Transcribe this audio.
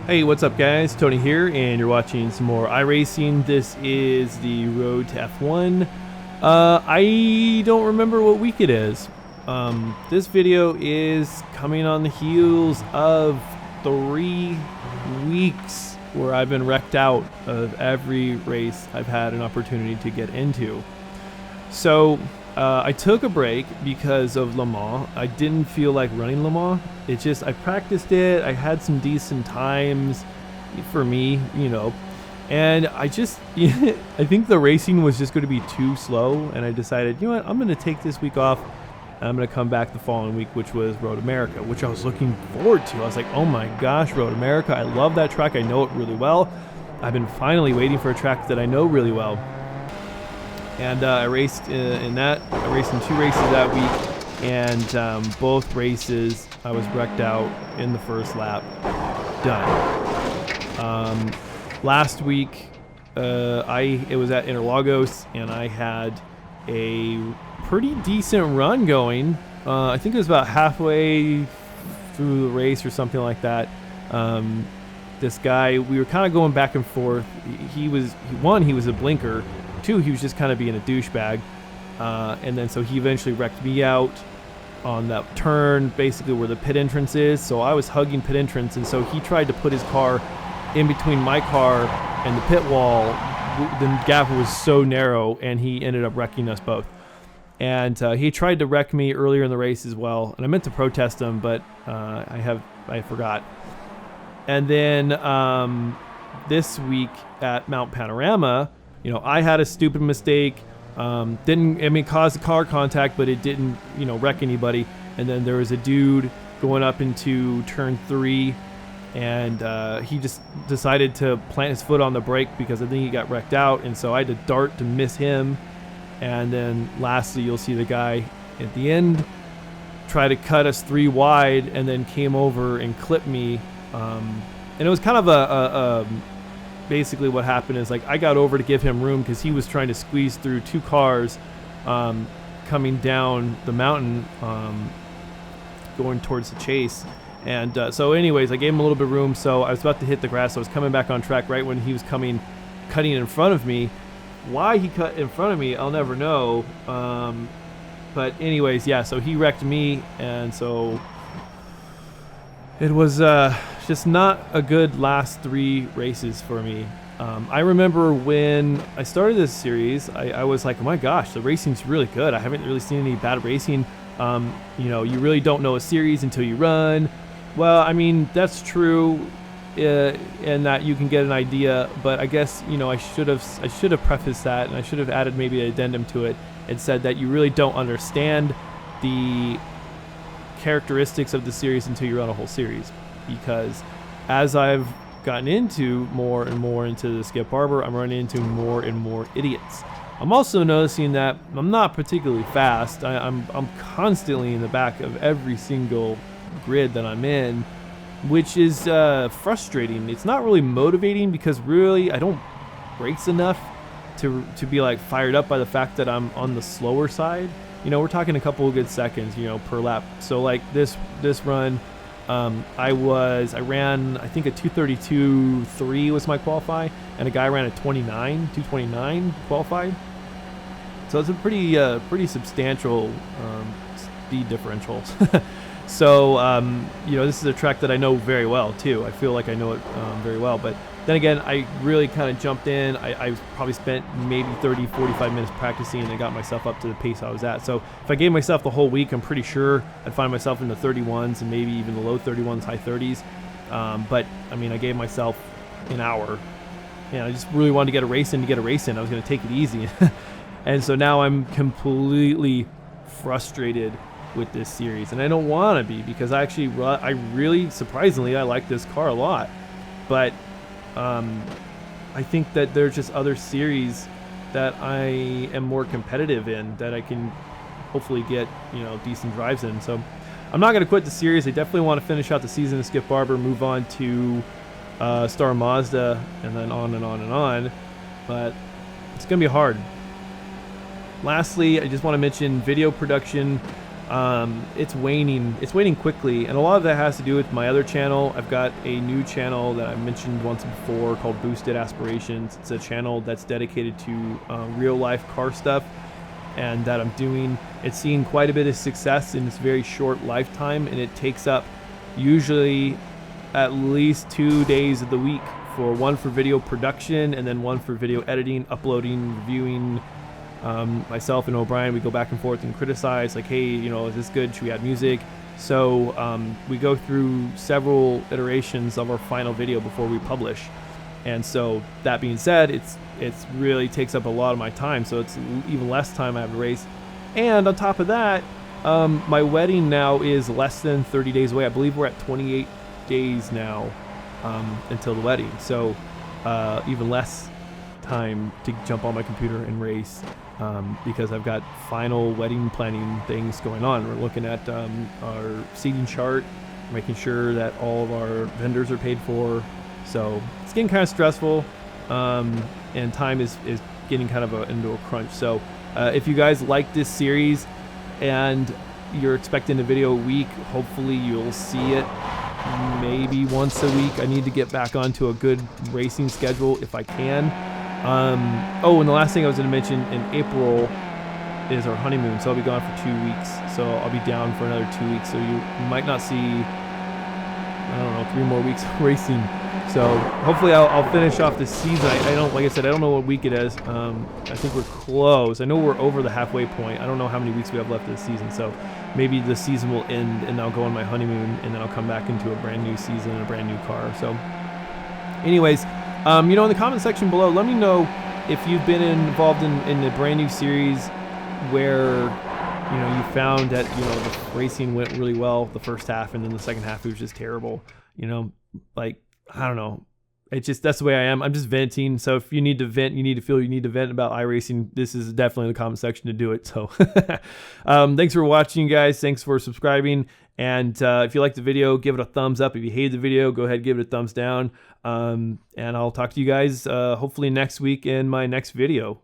Hey, what's up guys? Tony here, and you're watching some more iRacing. This is the Road to F1. I don't remember what week it is. This video is coming on the heels of 3 weeks where I've been wrecked out of every race I've had an opportunity to get into. So I took a break because of Le Mans. I didn't feel like running Le Mans. It's just, I practiced it, I had some decent times for me, you know, and I just, I think the racing was just going to be too slow, and I decided, you know what, I'm going to take this week off, and I'm going to come back the following week, which was Road America, which I was looking forward to. I was like, oh my gosh, Road America, I love that track, I know it really well. I've been finally waiting for a track that I know really well. And I raced in 2 races that week, and both races I was wrecked out in the first lap. Done. Last week it was at Interlagos, and I had a pretty decent run going. I think it was about halfway through the race or something like that. This guy, we were kind of going back and forth. He was a blinker. 2, he was just kind of being a douchebag, and then so he eventually wrecked me out on that turn, basically where the pit entrance is. So I was hugging pit entrance, and so he tried to put his car in between my car and the pit wall. The gap was so narrow, and he ended up wrecking us both. And he tried to wreck me earlier in the race as well, and I meant to protest him, but I forgot. And then this week at Mount Panorama, you know, I had a stupid mistake. Caused car contact, but it didn't, wreck anybody. And then there was a dude going up into turn 3, and he just decided to plant his foot on the brake because I think he got wrecked out. And so I had to dart to miss him. And then lastly, you'll see the guy at the end try to cut us 3 wide, and then came over and clipped me. And it was kind of basically what happened is, like, I got over to give him room because he was trying to squeeze through 2 cars coming down the mountain, going towards the chase. And so anyways, I gave him a little bit of room. So I was about to hit the grass. I was coming back on track right when he was cutting in front of me. Why he cut in front of me, I'll never know. But anyways, yeah, so he wrecked me, and so it was just not a good last 3 races for me. I remember when I started this series, I was like, oh my gosh, the racing's really good. I haven't really seen any bad racing. You really don't know a series until you run. Well, I mean, that's true, in that you can get an idea, but I guess, I should have prefaced that, and I should have added maybe an addendum to it and said that you really don't understand the characteristics of the series until you run a whole series. Because as I've gotten into more and more into the Skip Barber, I'm running into more and more idiots. I'm also noticing that I'm not particularly fast. I'm constantly in the back of every single grid that I'm in, which is frustrating. It's not really motivating because really I don't race enough to be like fired up by the fact that I'm on the slower side. We're talking a couple of good seconds, per lap. So like this run, I ran, I think a 2:32.3 was my qualify, and a guy ran a 2:29 qualified. So it's a pretty substantial speed differential. So this is a track that I know very well too. I feel like I know it very well, but then again, I really kind of jumped in. I probably spent maybe 30-45 minutes practicing, and I got myself up to the pace I was at. So if I gave myself the whole week, I'm pretty sure I'd find myself in the 31s and maybe even the low 31s, high 30s. But I mean, I gave myself an hour, and I just really wanted to get a race in. I was going to take it easy. And so now I'm completely frustrated with this series, and I don't want to be, because I really surprisingly I like this car a lot, but I think that there's just other series that I am more competitive in that I can hopefully get decent drives in. So I'm not going to quit the series. I definitely want to finish out the season of Skip Barber, move on to Star Mazda, and then on and on and on, but it's going to be hard. Lastly, I just want to mention video production. it's waning quickly, and a lot of that has to do with my other channel. I've got a new channel that I mentioned once before called Boosted Aspirations. It's a channel that's dedicated to real life car stuff, and that I'm doing. It's seen quite a bit of success in its very short lifetime, and it takes up usually at least 2 days of the week, for one for video production and then one for video editing, uploading, reviewing. Myself and O'Brien, we go back and forth and criticize, like, hey, you know, is this good? Should we add music? So we go through several iterations of our final video before we publish. And so that being said, it's really takes up a lot of my time, so it's even less time I have to race. And on top of that, my wedding now is less than 30 days away. I believe we're at 28 days now until the wedding, so even less time to jump on my computer and race, because I've got final wedding planning things going on. We're looking at our seating chart, making sure that all of our vendors are paid for. So it's getting kind of stressful, and time is getting kind of into a crunch. So if you guys like this series and you're expecting a video a week, hopefully you'll see it maybe once a week. I need to get back onto a good racing schedule if I can. Oh, and the last thing I was going to mention, in April is our honeymoon, so I'll be gone for 2 weeks. So I'll be down for another 2 weeks, so you might not see, I don't know, 3 more weeks of racing. So hopefully I'll finish off this season. I don't, like I said, I don't know what week it is. I think we're close. I know we're over the halfway point. I don't know how many weeks we have left of the season, so maybe the season will end and I'll go on my honeymoon, and then I'll come back into a brand new season and a brand new car. So anyways, you know, in the comment section below, let me know if you've been involved in a brand new series where, you know, you found that, you know, the racing went really well the first half, and then the second half it was just terrible. You know, like, I don't know. It's just, that's the way I am. I'm just venting. So if you need to vent, you need to feel you need to vent about iRacing, this is definitely the comment section to do it. So thanks for watching, guys. Thanks for subscribing. And if you liked the video, give it a thumbs up. If you hated the video, go ahead and give it a thumbs down. And I'll talk to you guys hopefully next week in my next video.